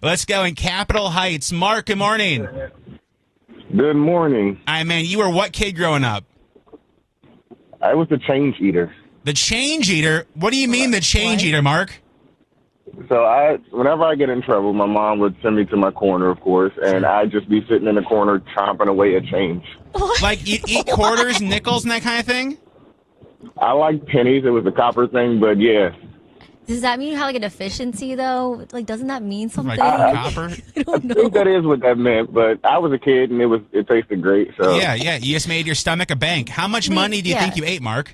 Let's go in Capitol Heights. Mark, good morning. Good morning. Man, you were what kid growing up? I was the change eater. The change eater? What do you mean the change eater, Mark? So whenever I get in trouble, my mom would send me to my corner, of course, and I'd just be sitting in the corner chomping away at change. Like you eat quarters, nickels, and that kind of thing? I like pennies. It was a copper thing, but yeah. Does that mean you have like a deficiency though? Like, doesn't that mean something? Like copper? I don't know. I think that is what that meant, but I was a kid and it tasted great. So Yeah. You just made your stomach a bank. How much money do you think you ate, Mark?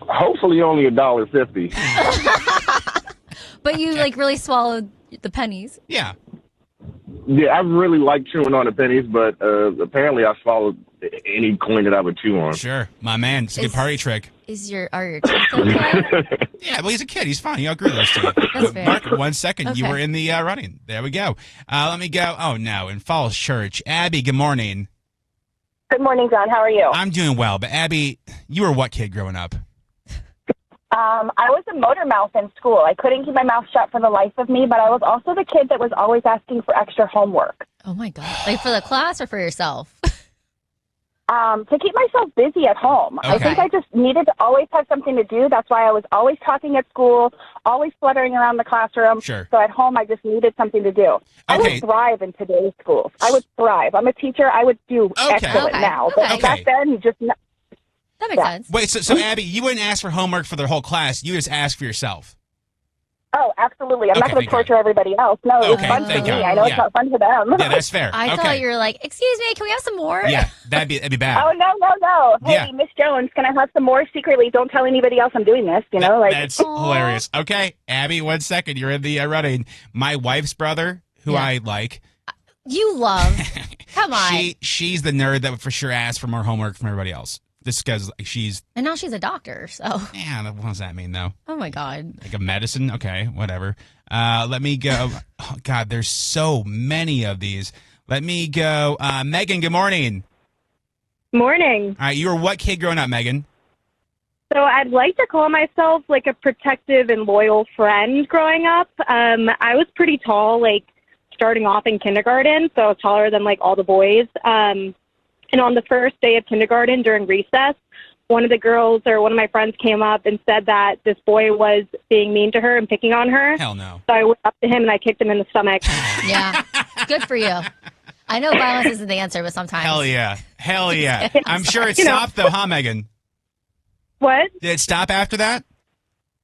hopefully only $1.50. But you like really swallowed the pennies. Yeah. Yeah, I really like chewing on the pennies, but apparently I swallowed any coin that I would chew on. Sure. My man. It's a good party trick. Are your teeth okay? Yeah, well, he's a kid. He's fine. He outgrew those two. That's fair. Mark, 1 second. Okay. You were in the running. There we go. Let me go. Oh, no. In Falls Church. Abby, good morning. Good morning, John. How are you? I'm doing well. But, Abby, you were what kid growing up? I was a motor mouth in school. I couldn't keep my mouth shut for the life of me, but I was also the kid that was always asking for extra homework. Oh, my God. Like for the class or for yourself? To keep myself busy at home. Okay. I think I just needed to always have something to do. That's why I was always talking at school, always fluttering around the classroom. Sure. So at home, I just needed something to do. I Okay. would thrive in today's schools. I would thrive. I'm a teacher. I would do excellent Okay. now. Okay. But back then, just... That makes Yeah. sense. Wait, so Abby, you wouldn't ask for homework for the whole class. You just ask for yourself. Oh, absolutely. I'm not Okay, going to thank torture everybody else. No, it was Okay, fun for thank me. God. I know Yeah. it's not fun for them. Yeah, that's fair. I okay. thought you were like, excuse me, can we have some more? Yeah, that'd be bad. Oh, no. Hey, Yeah. Miss Jones, can I have some more secretly? Don't tell anybody else I'm doing this, you know? Like, That's hilarious. Okay, Abby, 1 second. You're in the running. My wife's brother, who Yeah. I like, You love. Come on. she's the nerd that would for sure ask for more homework from everybody else. Just because she's, And now she's a doctor, so. what does that mean, though? Oh, my God. Like a medicine? Okay, whatever. Let me go. Oh, God, there's so many of these. Let me go. Megan, good morning. Morning. All right, you were what kid growing up, Megan? So I'd like to call myself like a protective and loyal friend growing up. I was pretty tall, like starting off in kindergarten, so I was taller than like all the boys. And on the first day of kindergarten during recess, one of the girls or one of my friends came up and said that this boy was being mean to her and picking on her. Hell no. So I went up to him and I kicked him in the stomach. Yeah. Good for you. I know violence isn't the answer, but sometimes. Hell yeah. Hell yeah. I'm sure it You know. stopped, though, huh, Megan? What? Did it stop after that?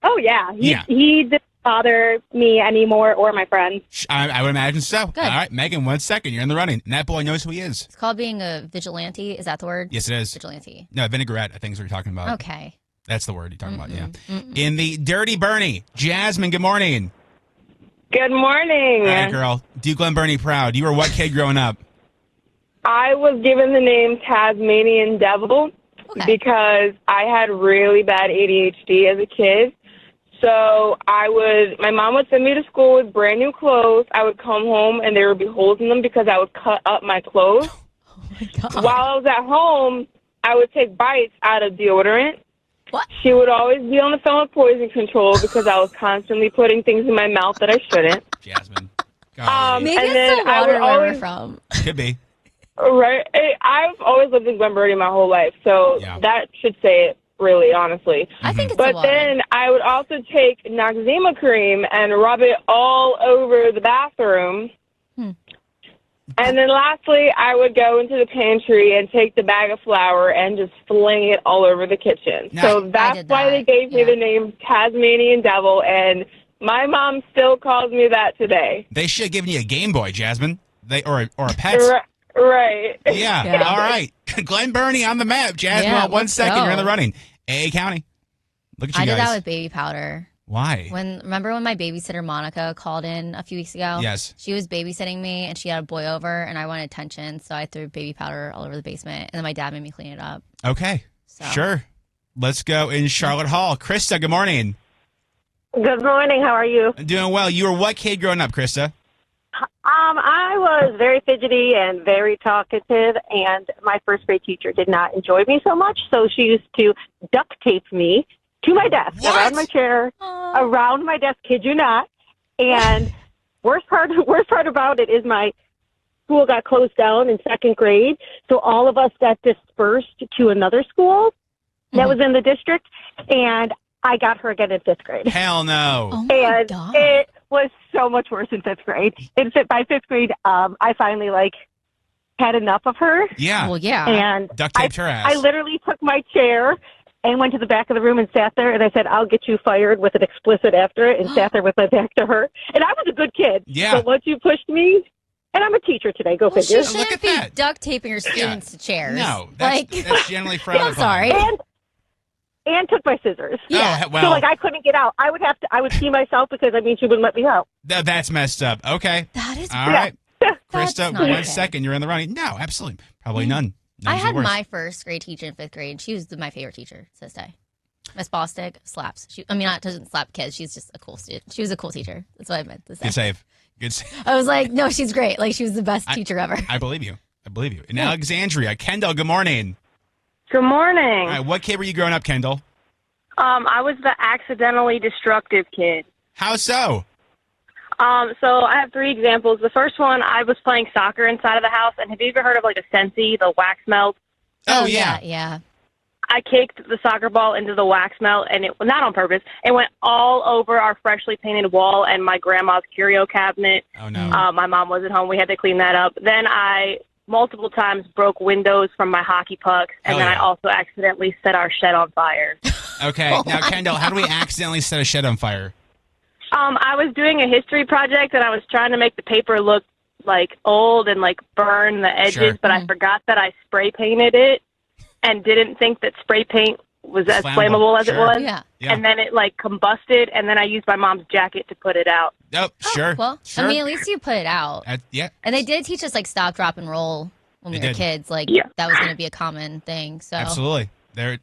Oh, yeah. Yeah. He didn't bother me anymore or my friends. I would imagine so. Good. All right, Megan, 1 second. You're in the running. And that boy knows who he is. It's called being a vigilante. Is that the word? Yes, it is. Vigilante. No, vinaigrette, I think is what you're talking about. Okay. That's the word you're talking about, yeah. In the Dirty Bernie, Jasmine, good morning. Good morning. All right, girl. Do Glen Burnie proud. You were what kid growing up? I was given the name Tasmanian Devil because I had really bad ADHD as a kid. So my mom would send me to school with brand new clothes. I would come home and there would be holes in them because I would cut up my clothes. Oh, my God. While I was at home, I would take bites out of deodorant. What? She would always be on the phone with poison control because I was constantly putting things in my mouth that I shouldn't. Jasmine. Golly. Maybe and it's then the I water would where we're always- from. Could be. Right. I've always lived in Glen Burnie my whole life, so Yeah. that should say it, really, honestly. I think it's the But water. then I would also take Noxzema cream and rub it all over the bathroom. And then lastly, I would go into the pantry and take the bag of flour and just fling it all over the kitchen. Nice. So I that's did why that, they gave me yeah. the name Tasmanian Devil, and my mom still calls me that today. They should have given you a Game Boy, Jasmine. Or a pet. Right. Yeah. Yeah. All right. Glen Burnie on the map. Jasmine, Yeah, 1 let's second. go. You're in the running. AA County. Look at you I guys. did that with baby powder. Why? Remember when my babysitter Monica called in a few weeks ago? Yes. She was babysitting me and she had a boy over and I wanted attention, so I threw baby powder all over the basement and then my dad made me clean it up. Okay. So. Sure. Let's go in Charlotte Hall. Krista, good morning. Good morning. How are you? I'm doing well. You were what kid growing up, Krista? I was very fidgety and very talkative, and my first grade teacher did not enjoy me so much, so she used to duct tape me to my desk, What? around my chair, around my desk, kid you not, and worst part about it is my school got closed down in second grade, so all of us got dispersed to another school that was in the district, and I got her again in fifth grade. Hell no. Oh my And God. it was so much worse in fifth grade. By fifth grade, I finally had enough of her. Yeah. Well, yeah. And Duct taped her ass. I literally took my chair and went to the back of the room and sat there, and I said, "I'll get you fired," with an explicit after it, and sat there with my back to her. And I was a good kid. Yeah. But once you pushed me, and I'm a teacher today, go Well, figure. she Look shouldn't at be that. duct taping her students to chairs. No, like that's generally frowned I'm upon. sorry. And took my scissors. Yeah. Oh, well, So I couldn't get out. I would see myself because she wouldn't let me out. that's messed up. Okay. That is. All right. That's Krista, not 1 okay. second, you're in the running. No, absolutely. Probably none. I None's the had worst. my first grade teacher in fifth grade. She was my favorite teacher to this day. Miss Bostic slaps. Doesn't slap kids. She's just a cool student. She was a cool teacher. That's what I meant to say. Good save. Good save. I was like, no, she's great. Like, she was the best teacher ever. I believe you. In Alexandria, Kendall, good morning. Good morning. All right, what kid were you growing up, Kendall? I was the accidentally destructive kid. How so? So I have 3 examples. The first one, I was playing soccer inside of the house, and have you ever heard of a Scentsy, the wax melt? Oh, yeah. Yeah. I kicked the soccer ball into the wax melt, and it not on purpose. It went all over our freshly painted wall and my grandma's curio cabinet. Oh, no. My mom wasn't home. We had to clean that up. Then I multiple times broke windows from my hockey pucks, and Hell then yeah. I also accidentally set our shed on fire. Okay. Now, Kendall, how do we accidentally set a shed on fire? I was doing a history project, and I was trying to make the paper look old and burn the edges, Sure. but I forgot that I spray painted it and didn't think that spray paint was as flammable as Sure. it was. Yeah. Yeah. And then it combusted, and then I used my mom's jacket to put it out. Oh, sure. Well, sure. at least you put it out. Yeah. And they did teach us stop, drop, and roll when we They were did. kids. Yeah. That was going to be a common thing. So Absolutely.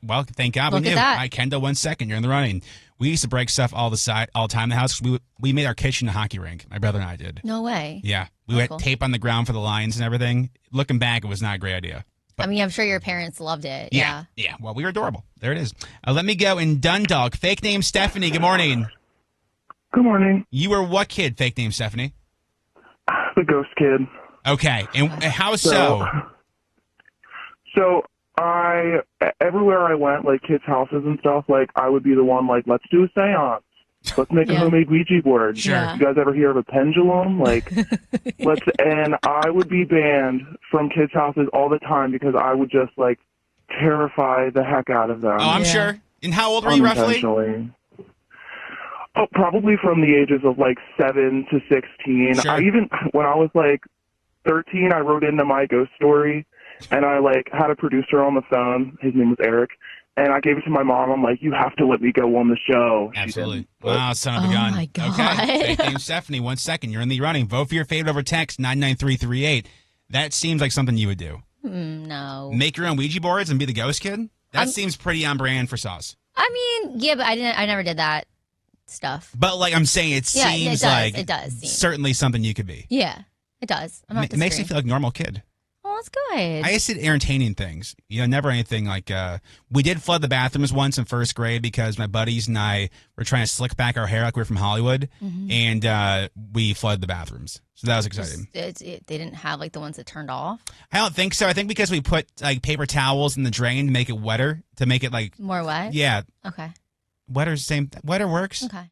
Well, thank God we Look at knew. that. All right, Kendall, 1 second. You're in the running. We used to break stuff all the time in the house. We made our kitchen a hockey rink. My brother and I did. No way. Yeah. We Oh, had cool. tape on the ground for the lines and everything. Looking back, it was not a great idea. I'm sure your parents loved it. Yeah. Yeah. Well, we were adorable. There it is. Let me go in Dundalk. Fake name Stephanie. Good morning. Good morning. You were what kid? Fake name Stephanie. The ghost kid. Okay. And how so? So everywhere I went, kids' houses and stuff, I would be the one, let's do a seance. Let's make a Yeah. homemade Ouija board. Sure. Yeah. You guys ever hear of a pendulum? And I would be banned from kids' houses all the time because I would just, terrify the heck out of them. Oh, I'm Yeah. sure. And how old were you roughly? Unintentionally. Oh, probably from the ages of 7 to 16. Sure. When I was 13, I wrote into my ghost story, and I had a producer on the phone. His name was Eric, and I gave it to my mom. I'm like, you have to let me go on the show. She Absolutely. didn't, but- Wow, son of a Oh, gun. my God. Okay. Fake name Stephanie. 1 second. You're in the running. Vote for your favorite over text 99338. That seems like something you would do. No. Make your own Ouija boards and be the ghost kid? That seems pretty on brand for Sauce. Yeah, but I never did that stuff. But I'm saying it Yeah, seems it does. like It does seem. certainly something you could be. Yeah, it does. I'm not It makes me disagreeing. feel like a normal kid. Oh, that's good. I just did entertaining things. Never anything we did flood the bathrooms once in first grade because my buddies and I were trying to slick back our hair like we were from Hollywood, and we flooded the bathrooms. So that was exciting. They didn't have the ones that turned off. I don't think so. I think because we put paper towels in the drain to make it wetter, to make it More wet. yeah, Okay. wetter works. Okay.